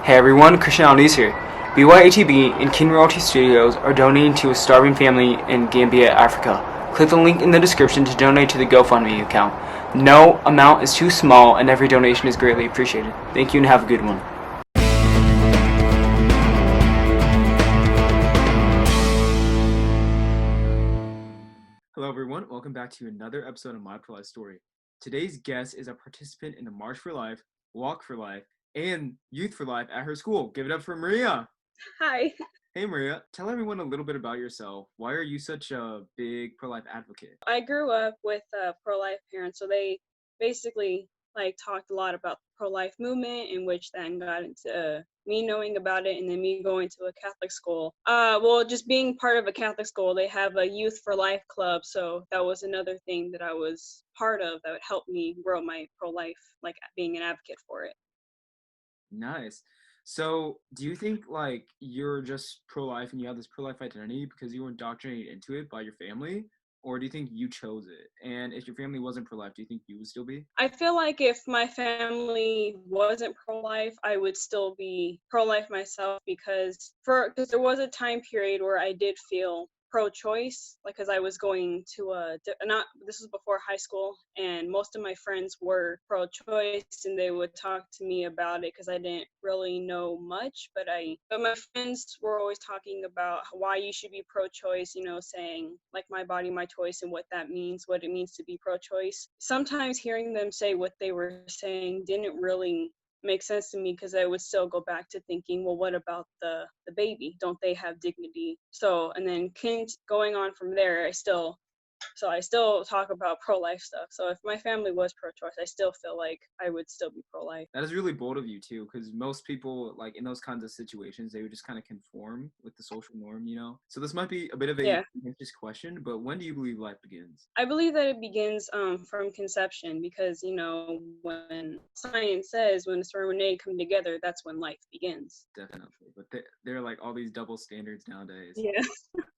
Hey everyone, Christian Alniz here. BYHEB and King Royalty Studios are donating to a starving family in Gambia, Africa. Click the link in the description to donate to the GoFundMe account. No amount is too small and every donation is greatly appreciated. Thank you and have a good one. Hello everyone, welcome back to another episode of My Pro-Life Story. Today's guest is a participant in the March for Life, Walk for Life, and Youth for Life at her school. Give it up for Maria. Hi. Hey Maria, tell everyone a little bit about yourself. Why are you such a big pro-life advocate? I grew up with pro-life parents, so they basically talked a lot about the pro-life movement, in which then got into me knowing about it, and then me going to a Catholic school. Well, just being part of a Catholic school, they have a Youth for Life club, so that was another thing that I was part of that would help me grow my pro-life, like being an advocate for it. Nice. So, do you think you're just pro-life and you have this pro-life identity because you were indoctrinated into it by your family, or do you think you chose it? And if your family wasn't pro-life, do you think you would still be? I feel like if my family wasn't pro-life, I would still be pro-life myself because there was a time period where I did feel pro-choice, like because I was going to not this was before high school, and most of my friends were pro-choice, and they would talk to me about it because I didn't really know much, but my friends were always talking about why you should be pro-choice, saying like my body, my choice, and what that means, what it means to be pro-choice. Sometimes hearing them say what they were saying didn't really make sense to me because I would still go back to thinking, well, what about the baby? Don't they have dignity? So, and then going on from there, I still talk about pro-life stuff. So if my family was pro-choice, I still feel like I would still be pro-life. That is really bold of you too, because most people, like in those kinds of situations, they would just kind of conform with the social norm. So this might be a bit of a Yeah. contentious question, but when do you believe life begins? I believe that it begins from conception because, when science says when sperm and egg come together, that's when life begins. Definitely, but there are like all these double standards nowadays. Yeah.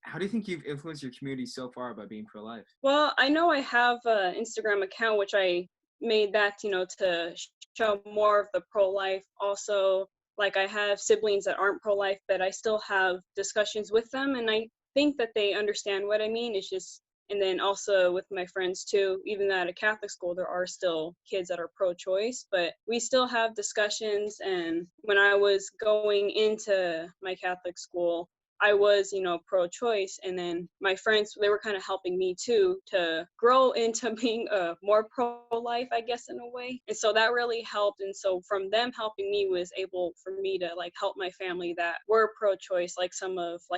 How do you think you've influenced your community so far by being pro-life? Well, I know I have an Instagram account, which I made that, to show more of the pro-life. Also, like I have siblings that aren't pro-life, but I still have discussions with them, and I think that they understand what I mean. It's just, and then also with my friends too, even at a Catholic school, there are still kids that are pro-choice, but we still have discussions. And when I was going into my Catholic school, I was, pro-choice, and then my friends, they were kind of helping me too to grow into being more pro-life, I guess, in a way. And so that really helped. And so from them helping me was able for me to help my family that were pro-choice. Like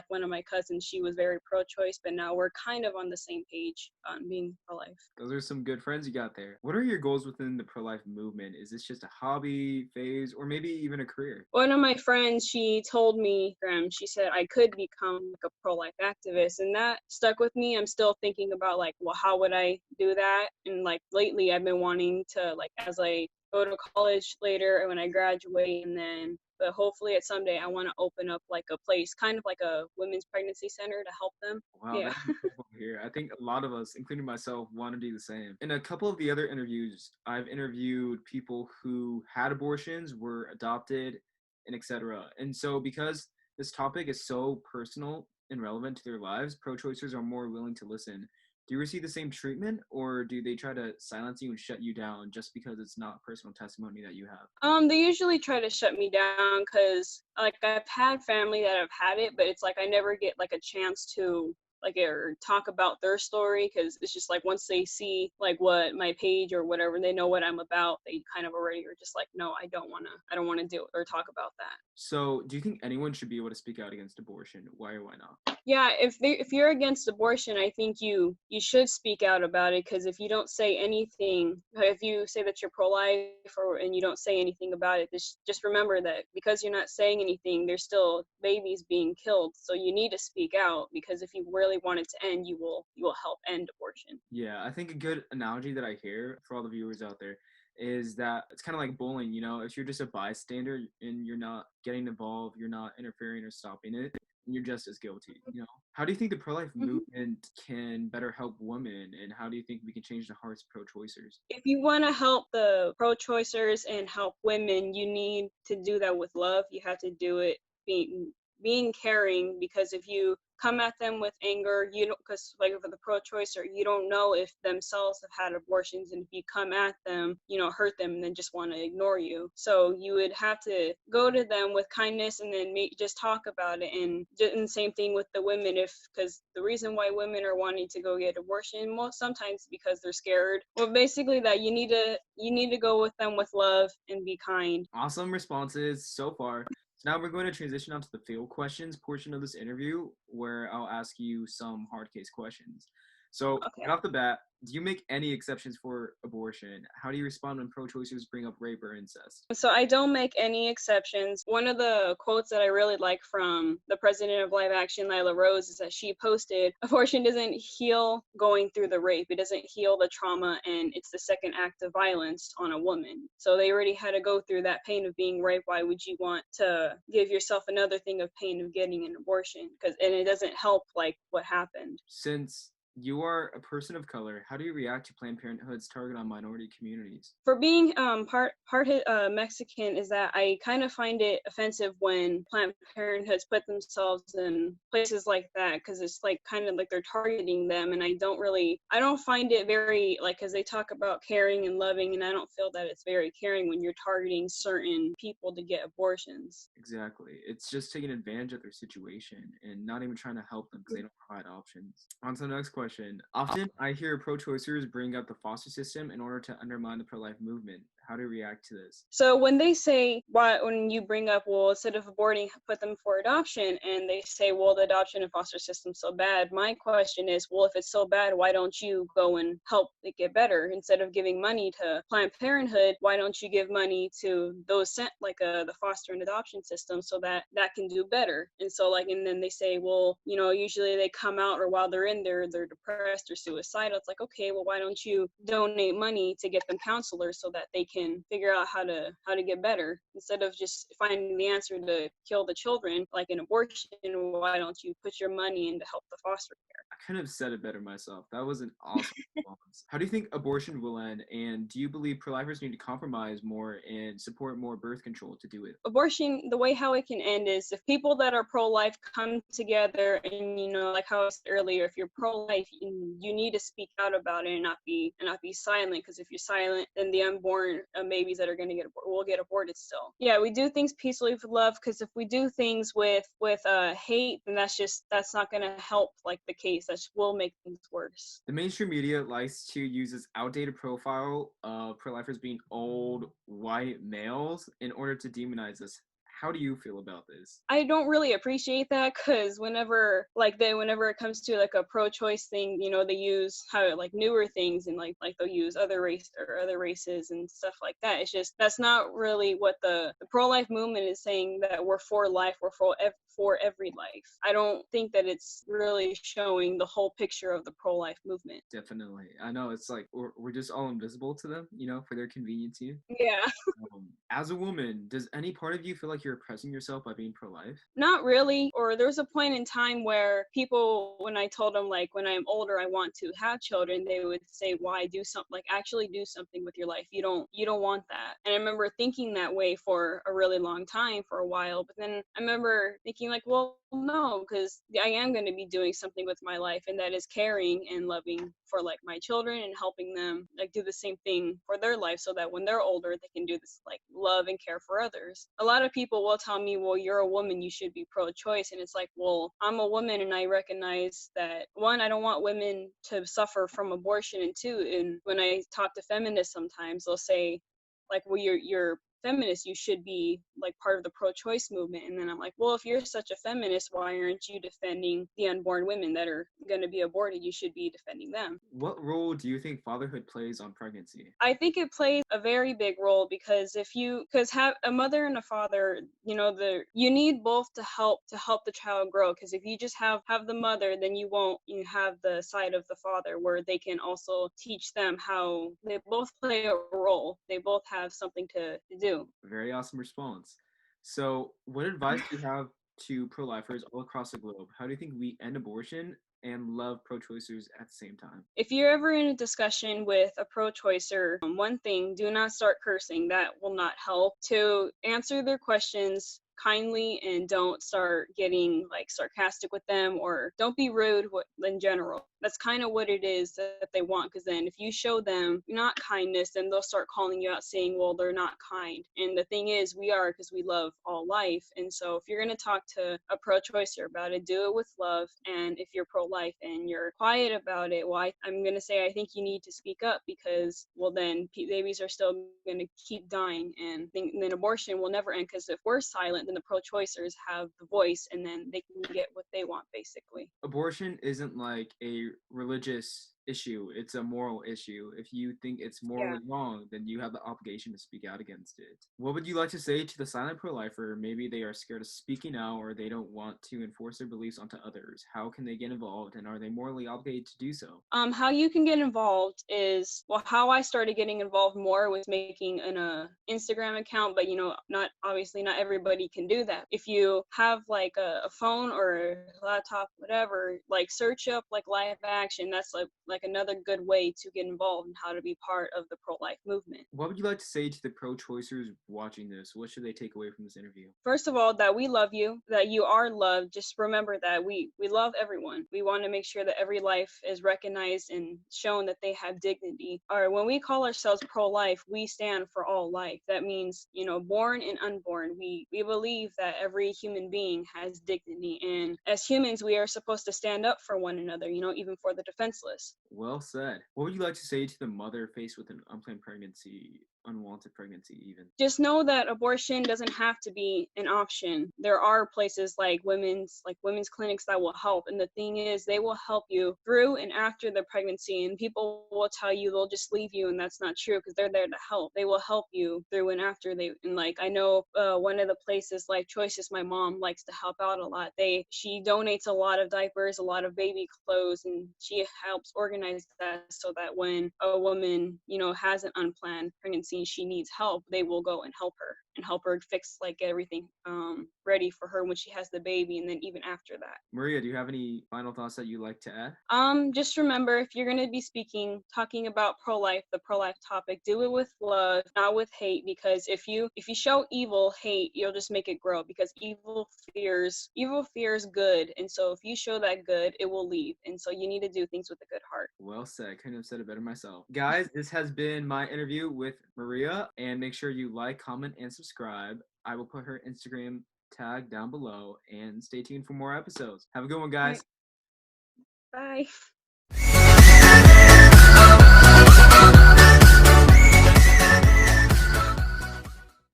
one of my cousins, she was very pro-choice, but now we're kind of on the same page on being pro-life. Those are some good friends you got there. What are your goals within the pro-life movement? Is this just a hobby, phase, or maybe even a career? One of my friends, she told me, she said I could become like a pro-life activist, and that stuck with me. I'm still thinking about well, how would I do that? And lately I've been wanting to, as I go to college later and when I graduate, and then but hopefully at someday I want to open up a place, kind of like a women's pregnancy center to help them. Wow, Yeah. that's incredible to hear. I think a lot of us, including myself, want to do the same. In a couple of the other interviews, I've interviewed people who had abortions, were adopted, and etc. And so, because this topic is so personal and relevant to their lives, pro-choicers are more willing to listen. Do you receive the same treatment, or do they try to silence you and shut you down just because it's not personal testimony that you have? They usually try to shut me down because I've had family that have had it, but it's I never get a chance to or talk about their story because it's just once they see what my page or whatever, they know what I'm about, they kind of already are just no, I don't wanna do it or talk about that. So, do you think anyone should be able to speak out against abortion? Why or why not? Yeah, if you're against abortion, I think you should speak out about it because if you don't say anything, if you say that you're pro-life and you don't say anything about it, just remember that because you're not saying anything, there's still babies being killed. So you need to speak out because if you really want it to end, you will help end abortion. Yeah, I think a good analogy that I hear for all the viewers out there is that it's kind of like bowling. If you're just a bystander and you're not getting involved, you're not interfering or stopping it, and you're just as guilty, you know? How do you think the pro-life Mhm. movement can better help women, and how do you think we can change the hearts of pro-choicers? If you want to help the pro-choicers and help women, you need to do that with love. You have to do it being caring, because if you come at them with anger, you don't, because like for the pro-choicer, you don't know if themselves have had abortions, and if you come at them, hurt them and then just want to ignore you. So you would have to go to them with kindness and then just talk about it. And same thing with the women, if because the reason why women are wanting to go get abortion most sometimes because they're scared. Well, basically that you need to go with them with love and be kind. Awesome responses so far. So now we're going to transition onto the field questions portion of this interview, where I'll ask you some hard case questions. So Okay. right off the bat, do you make any exceptions for abortion? How do you respond when pro-choicers bring up rape or incest? So I don't make any exceptions. One of the quotes that I really like from the president of Live Action, Lila Rose, is that she posted, abortion doesn't heal going through the rape. It doesn't heal the trauma, and it's the second act of violence on a woman. So they already had to go through that pain of being raped. Why would you want to give yourself another thing of pain of getting an abortion? And it doesn't help like what happened. Since you are a person of color, how do you react to Planned Parenthood's target on minority communities? For being part Mexican, is that I kind of find it offensive when Planned Parenthoods put themselves in places like that, because it's like kind of like they're targeting them, and I don't find it very like, because they talk about caring and loving, and I don't feel that it's very caring when you're targeting certain people to get abortions. Exactly. It's just taking advantage of their situation and not even trying to help them because they don't provide options. On to the next question. Often I hear pro-choicers bring up the foster system in order to undermine the pro-life movement. How do you react to this? So when they say, why, when you bring up, well, instead of aborting, put them for adoption, and they say, well, the adoption and foster system's so bad, my question is, well, if it's so bad, why don't you go and help it get better? Instead of giving money to Planned Parenthood, why don't you give money to those sent, like the foster and adoption system, so that that can do better? And so like, and then they say, well, usually they come out, or while they're in there, they're depressed or suicidal. It's like, okay, well, why don't you donate money to get them counselors so that they can figure out how to get better, instead of just finding the answer to kill the children like an abortion? Why don't you put your money in to help the foster care? I couldn't have said it better myself. That was an awesome response. How do you think abortion will end? And do you believe pro-lifers need to compromise more and support more birth control to do it? Abortion, the way how it can end is if people that are pro-life come together, and like how I said earlier, if you're pro-life, you need to speak out about it and not be silent, because if you're silent, then the unborn babies that are going to will get aborted still. Yeah, we do things peacefully with love, because if we do things with hate, then that's not going to help like the case. That will make things worse. The mainstream media likes to use this outdated profile of pro-lifers being old white males in order to demonize us. How do you feel about this? I don't really appreciate that, because whenever it comes to like a pro-choice thing, they use how like newer things, and like they'll use other races and stuff like that. It's just that's not really what the pro-life movement is saying, that we're for life, we're for every life. I don't think that it's really showing the whole picture of the pro-life movement. Definitely. I know it's like we're just all invisible to them, for their convenience here. Yeah. As a woman, does any part of you feel like you're oppressing yourself by being pro-life? Not really. Or there was a point in time where people, when I told them like, when I'm older, I want to have children, they would say, why? Do something, like actually do something with your life. You don't want that. And I remember thinking that way for a really long time, for a while. But then I remember thinking like, well, no, because I am going to be doing something with my life, and that is caring and loving for like my children, and helping them like do the same thing for their life, so that when they're older, they can do this, like love and care for others. A lot of people will tell me, well, you're a woman, you should be pro-choice. And it's like, well, I'm a woman, and I recognize that, one, I don't want women to suffer from abortion, and two, and when I talk to feminists, sometimes they'll say like, well, you're feminist, you should be like part of the pro-choice movement. And then I'm like, well, if you're such a feminist, why aren't you defending the unborn women that are going to be aborted? You should be defending them. What role do you think fatherhood plays on pregnancy? I think it plays a very big role, because because have a mother and a father, you need both to help the child grow. Because if you just have the mother, then you have the side of the father, where they can also teach them how they both play a role. They both have something to do. Very awesome response. So, what advice do you have to pro-lifers all across the globe. How do you think we end abortion and love pro-choicers at the same time? If you're ever in a discussion with a pro-choicer, one thing, do not start cursing. That will not help. To answer their questions kindly and don't start getting like sarcastic with them, or don't be rude in general. That's kind of what it is that they want, because then if you show them not kindness, then they'll start calling you out saying, well, they're not kind. And the thing is, we are, because we love all life. And so if you're going to talk to a pro-choicer about it, do it with love. And if you're pro-life and you're quiet about it, well, I'm going to say I think you need to speak up, because well, then babies are still going to keep dying, and then abortion will never end, because if we're silent, then the pro-choicers have the voice, and then they can get what they want, basically. Abortion isn't like a religious issue, it's a moral issue. If you think it's Yeah. morally wrong, then you have the obligation to speak out against it. What would you like to say to the silent pro-lifer? Maybe they are scared of speaking out, or they don't want to enforce their beliefs onto others. How can they get involved, and are they morally obligated to do so? How you can get involved is, well, how I started getting involved more was making an Instagram account, but not obviously not everybody can do that. If you have like a phone or a laptop, whatever, like search up like live action. That's like another good way to get involved and how to be part of the pro-life movement. What would you like to say to the pro-choicers watching this? What should they take away from this interview? First of all, that we love you, that you are loved. Just remember that we love everyone. We want to make sure that every life is recognized and shown that they have dignity. Or when we call ourselves pro-life, we stand for all life. That means, born and unborn. We believe that every human being has dignity, and as humans, we are supposed to stand up for one another, even for the defenseless. Well said. What would you like to say to the mother faced with an unplanned pregnancy, unwanted pregnancy even? Just know that abortion doesn't have to be an option. There are places like women's clinics that will help, and the thing is, they will help you through and after the pregnancy. And people will tell you they'll just leave you, and that's not true, because they're there to help. They will help you through and after. And like, I know one of the places, like Choices, my mom likes to help out a lot. She donates a lot of diapers, a lot of baby clothes, and she helps organize that so that when a woman has an unplanned pregnancy, she needs help, they will go and help her fix like everything ready for her when she has the baby, and then even after that. Maria, do you have any final thoughts that you'd like to add? Just remember, if you're going to be talking about pro-life, the pro-life topic, do it with love, not with hate, because if you show hate, you'll just make it grow, because evil fears good. And so if you show that good, it will leave. And so you need to do things with a good heart. Well said. Couldn't have said it better myself. Guys, this has been my interview with Maria, and make sure you like, comment, and subscribe. I will put her Instagram tag down below, and stay tuned for more episodes. Have a good one, guys. Bye.